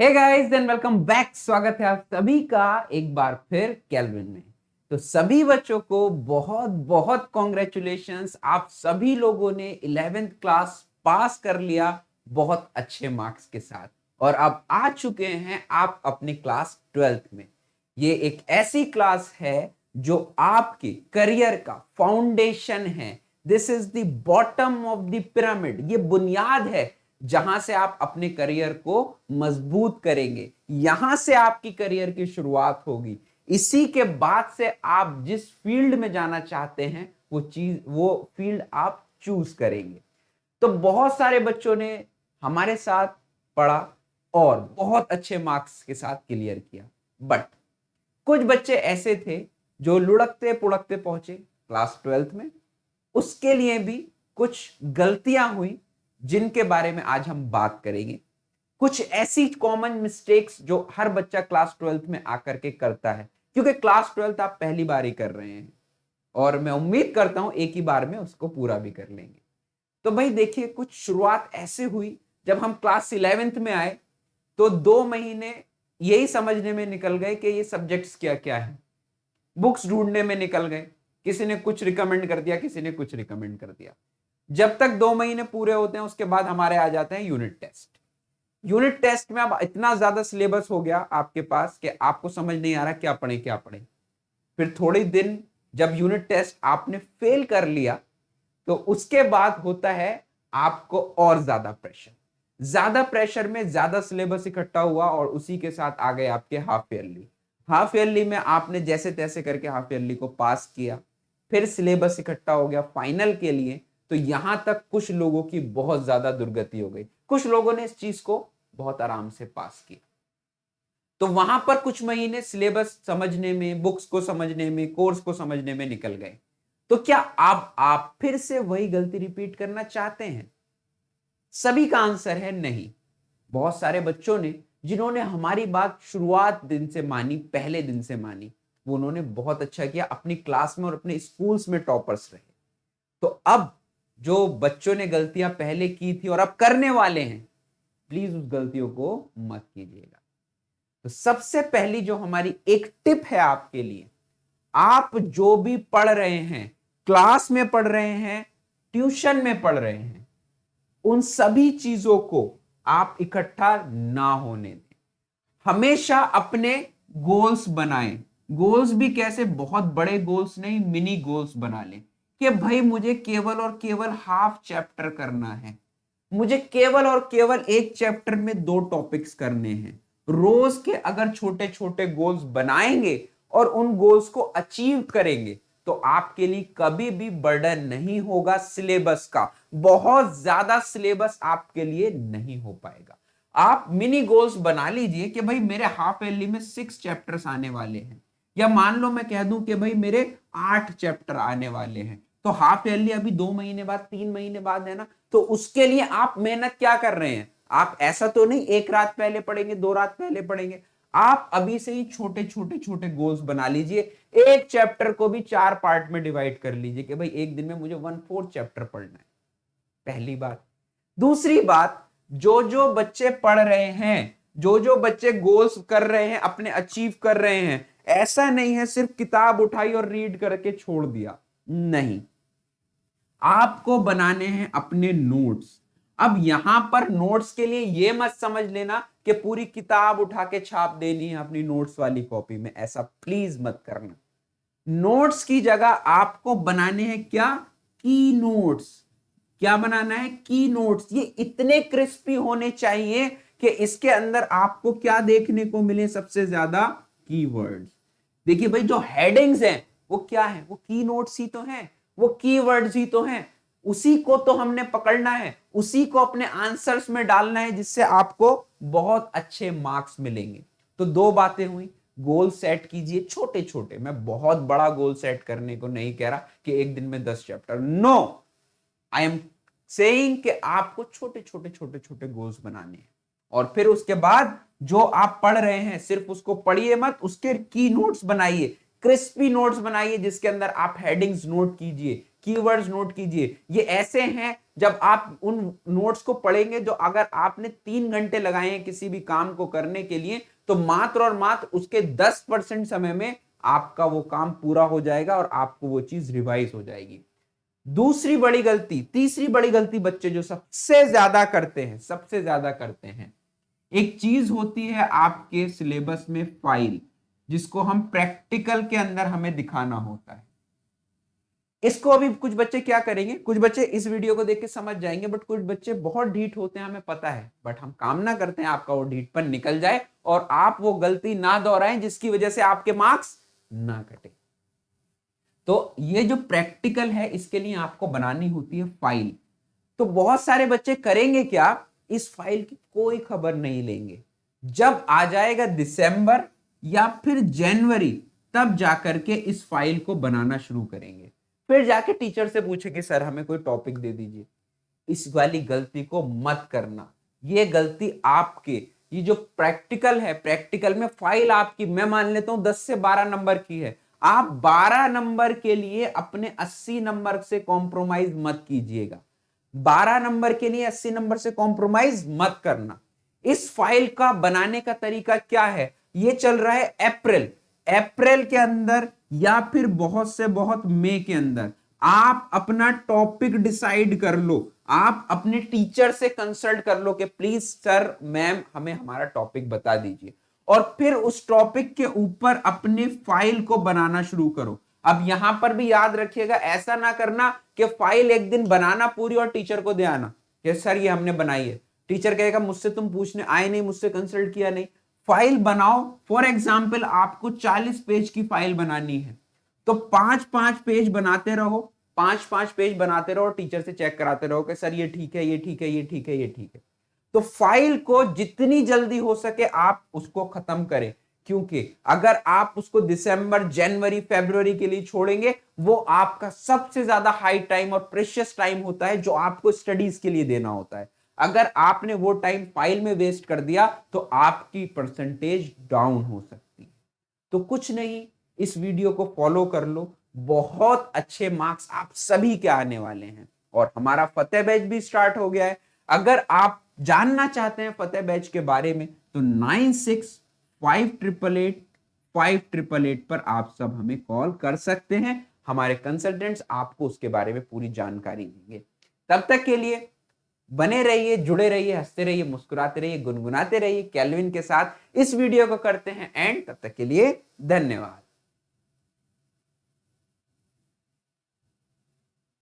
हे guys then welcome back. स्वागत है आप सभी का एक बार फिर केल्विन में। तो सभी बच्चों को बहुत बहुत कॉन्ग्रेचुलेशंस। आप सभी लोगों ने 11th क्लास पास कर लिया बहुत अच्छे मार्क्स के साथ और अब आ चुके हैं आप अपनी क्लास 12th में। ये एक ऐसी क्लास है जो आपके करियर का फाउंडेशन है। This is the bottom of the pyramid. ये बुनियाद है जहां से आप अपने करियर को मजबूत करेंगे। यहां से आपकी करियर की शुरुआत होगी। इसी के बाद से आप जिस फील्ड में जाना चाहते हैं वो फील्ड आप चूज करेंगे। तो बहुत सारे बच्चों ने हमारे साथ पढ़ा और बहुत अच्छे मार्क्स के साथ क्लियर किया, बट कुछ बच्चे ऐसे थे जो लुढ़कते पुढ़कते पहुंचे क्लास 12th में। उसके लिए भी कुछ गलतियां हुई जिनके बारे में आज हम बात करेंगे। कुछ ऐसी कॉमन मिस्टेक्स जो हर बच्चा क्लास 12th में आकर के करता है, क्योंकि क्लास 12th आप पहली बार ही कर रहे हैं और मैं उम्मीद करता हूं एक ही बार में उसको पूरा भी कर लेंगे। तो भाई देखिए, कुछ शुरुआत ऐसे हुई जब हम क्लास 11th में आए तो 2 महीने यही समझने में निकल गए कि ये सब्जेक्ट्स क्या क्या है। बुक्स ढूंढने में निकल गए, किसी ने कुछ रिकमेंड कर दिया, किसी ने कुछ रिकमेंड कर दिया। जब तक 2 महीने पूरे होते हैं उसके बाद हमारे आ जाते हैं यूनिट टेस्ट। यूनिट टेस्ट में अब इतना ज्यादा सिलेबस हो गया आपके पास कि आपको समझ नहीं आ रहा क्या पढ़े क्या पढ़े। फिर थोड़े दिन जब यूनिट टेस्ट आपने फेल कर लिया तो उसके बाद होता है आपको और ज्यादा प्रेशर में ज्यादा सिलेबस इकट्ठा हुआ और उसी के साथ आ गए आपके हाफ ईयरली में आपने जैसे तैसे करके हाफ ईयरली को पास किया। फिर सिलेबस इकट्ठा हो गया फाइनल के लिए। तो यहां तक कुछ लोगों की बहुत ज्यादा दुर्गति हो गई, कुछ लोगों ने इस चीज को बहुत आराम से पास किया। तो वहां पर कुछ महीने सिलेबस समझने में, बुक्स को समझने में, कोर्स को समझने में निकल गए। तो क्या अब आप फिर से वही गलती रिपीट करना चाहते हैं? सभी का आंसर है नहीं। बहुत सारे बच्चों ने जिन्होंने हमारी बात शुरुआत दिन से मानी, पहले दिन से मानी, वो उन्होंने बहुत अच्छा किया, अपनी क्लास में और अपने स्कूल्स में टॉपर्स रहे। तो अब जो बच्चों ने गलतियां पहले की थी और अब करने वाले हैं, प्लीज उस गलतियों को मत कीजिएगा। तो सबसे पहली जो हमारी एक टिप है आपके लिए, आप जो भी पढ़ रहे हैं, क्लास में पढ़ रहे हैं, ट्यूशन में पढ़ रहे हैं, उन सभी चीजों को आप इकट्ठा ना होने दें। हमेशा अपने गोल्स बनाएं। गोल्स भी कैसे, बहुत बड़े गोल्स नहीं, मिनी गोल्स बना लें कि भाई मुझे केवल और केवल हाफ चैप्टर करना है, मुझे केवल और केवल एक चैप्टर में 2 टॉपिक्स करने हैं। रोज के अगर छोटे छोटे गोल्स बनाएंगे और उन गोल्स को अचीव करेंगे तो आपके लिए कभी भी बर्डन नहीं होगा सिलेबस का। बहुत ज्यादा सिलेबस आपके लिए नहीं हो पाएगा। आप मिनी गोल्स बना लीजिए कि भाई मेरे हाफ ईयरली में 6 चैप्टर्स आने वाले हैं, या मान लो मैं कह दूं कि भाई मेरे 8 चैप्टर आने वाले हैं। तो हाफ ईयरली अभी 2 महीने बाद, 3 महीने बाद है ना। तो उसके लिए आप मेहनत क्या कर रहे हैं? आप ऐसा तो नहीं एक रात पहले पढ़ेंगे, 2 रात पहले पढ़ेंगे। आप अभी से ही छोटे छोटे छोटे गोल्स बना लीजिए। एक चैप्टर को भी 4 पार्ट में डिवाइड कर लीजिए कि भाई एक दिन में मुझे 1/4 चैप्टर पढ़ना है। पहली बात। दूसरी बात, जो जो बच्चे पढ़ रहे हैं, जो जो बच्चे गोल्स कर रहे हैं, अपने अचीव कर रहे हैं, ऐसा नहीं है सिर्फ किताब उठाई और रीड करके छोड़ दिया, नहीं। आपको बनाने हैं अपने नोट्स। अब यहां पर नोट्स के लिए यह मत समझ लेना कि पूरी किताब उठा के छाप देनी है अपनी नोट्स वाली कॉपी में, ऐसा प्लीज मत करना। नोट्स की जगह आपको बनाने हैं क्या? की नोट्स। क्या बनाना है? की नोट्स। ये इतने क्रिस्पी होने चाहिए कि इसके अंदर आपको क्या देखने को मिले? सबसे ज्यादा कीवर्ड्स। देखिए भाई, जो हेडिंग्स हैं वो क्या है? वो की नोट्स ही तो हैं, वो कीवर्ड्स ही तो हैं। उसी को तो हमने पकड़ना है, उसी को अपने आंसर्स में डालना है, जिससे आपको बहुत अच्छे मार्क्स मिलेंगे। तो 2 बातें हुई। गोल सेट कीजिए छोटे छोटे। मैं बहुत बड़ा गोल सेट करने को नहीं कह रहा कि एक दिन में 10 chapter, no. I am saying कि आपको छोटे छोटे छोटे छोटे गोल्स बनाने हैं। और फिर उसके बाद जो आप पढ़ रहे हैं सिर्फ उसको पढ़िए मत, उसके की नोट्स बनाइए, क्रिस्पी नोट्स बनाइए, जिसके अंदर आप हेडिंग्स नोट कीजिए कीवर्ड्स नोट कीजिए। ये ऐसे हैं जब आप उन नोट्स को पढ़ेंगे जो अगर आपने 3 घंटे लगाए हैं किसी भी काम को करने के लिए, तो मात्र और मात्र उसके 10% समय में आपका वो काम पूरा हो जाएगा और आपको वो चीज रिवाइज हो जाएगी। दूसरी बड़ी गलती, तीसरी बड़ी गलती बच्चे जो सबसे ज्यादा करते हैं, एक चीज होती है आपके सिलेबस में फाइल, जिसको हम प्रैक्टिकल के अंदर हमें दिखाना होता है। इसको अभी कुछ बच्चे क्या करेंगे, कुछ बच्चे इस वीडियो को देख के समझ जाएंगे, बट कुछ बच्चे बहुत ढीठ होते हैं, हमें पता है, बट हम कामना करते हैं आपका वो ढीठपन निकल जाए और आप वो गलती ना दोहराएं जिसकी वजह से आपके मार्क्स ना कटे। तो ये जो प्रैक्टिकल है इसके लिए आपको बनानी होती है फाइल। तो बहुत सारे बच्चे करेंगे क्या, इस फाइल की कोई खबर नहीं लेंगे। जब आ जाएगा दिसंबर या फिर जनवरी, तब जाकर के इस फाइल को बनाना शुरू करेंगे। फिर जाके टीचर से पूछेंगे सर हमें कोई टॉपिक दे दीजिए। इस वाली गलती को मत करना। ये गलती आपके, ये जो प्रैक्टिकल है, प्रैक्टिकल में फाइल आपकी, मैं मान लेता हूं 10 से 12 नंबर की है, आप 12 नंबर के लिए अपने 80 नंबर से कॉम्प्रोमाइज मत कीजिएगा। 12 नंबर के लिए 80 नंबर से कॉम्प्रोमाइज मत करना। इस फाइल का बनाने का तरीका क्या है, ये चल रहा है अप्रैल के अंदर या फिर बहुत से बहुत मई के अंदर आप अपना टॉपिक डिसाइड कर लो। आप अपने टीचर से कंसल्ट कर लो कि प्लीज सर मैम हमें हमारा टॉपिक बता दीजिए, और फिर उस टॉपिक के ऊपर अपने फाइल को बनाना शुरू करो। अब यहां पर भी याद रखिएगा, ऐसा ना करना कि फाइल एक दिन बनाना पूरी और टीचर को दे आना कि सर ये हमने बनाई है। टीचर कहेगा मुझसे तुम पूछने आए नहीं, मुझसे कंसल्ट किया नहीं। फाइल बनाओ। फॉर एग्जाम्पल आपको 40 पेज की फाइल बनानी है, तो 5-5 पेज बनाते रहो, 5-5 पेज बनाते रहो, टीचर से चेक कराते रहो कि सर ये ठीक है, ये ठीक है, ये ठीक है, ये ठीक है। तो फाइल को जितनी जल्दी हो सके आप उसको खत्म करें, क्योंकि अगर आप उसको दिसंबर, जनवरी, फरवरी के लिए छोड़ेंगे, वो आपका सबसे ज्यादा हाई टाइम और प्रेशियस टाइम होता है जो आपको स्टडीज के लिए देना होता है। अगर आपने वो टाइम फाइल में वेस्ट कर दिया तो आपकी परसेंटेज डाउन हो सकती है। तो कुछ नहीं, इस वीडियो को फॉलो कर लो, बहुत अच्छे मार्क्स आप सभी के आने वाले हैं। और हमारा फतेह बैच भी स्टार्ट हो गया है। अगर आप जानना चाहते हैं फतेह बैच के बारे में तो 9658885888 पर आप सब हमें कॉल कर सकते हैं। हमारे कंसल्टेंट्स आपको उसके बारे में पूरी जानकारी देंगे। तब तक के लिए बने रहिए, जुड़े रहिए, हंसते रहिए, मुस्कुराते रहिए, गुनगुनाते रहिए केल्विन के साथ। इस वीडियो को करते हैं एंड, तब तक के लिए धन्यवाद।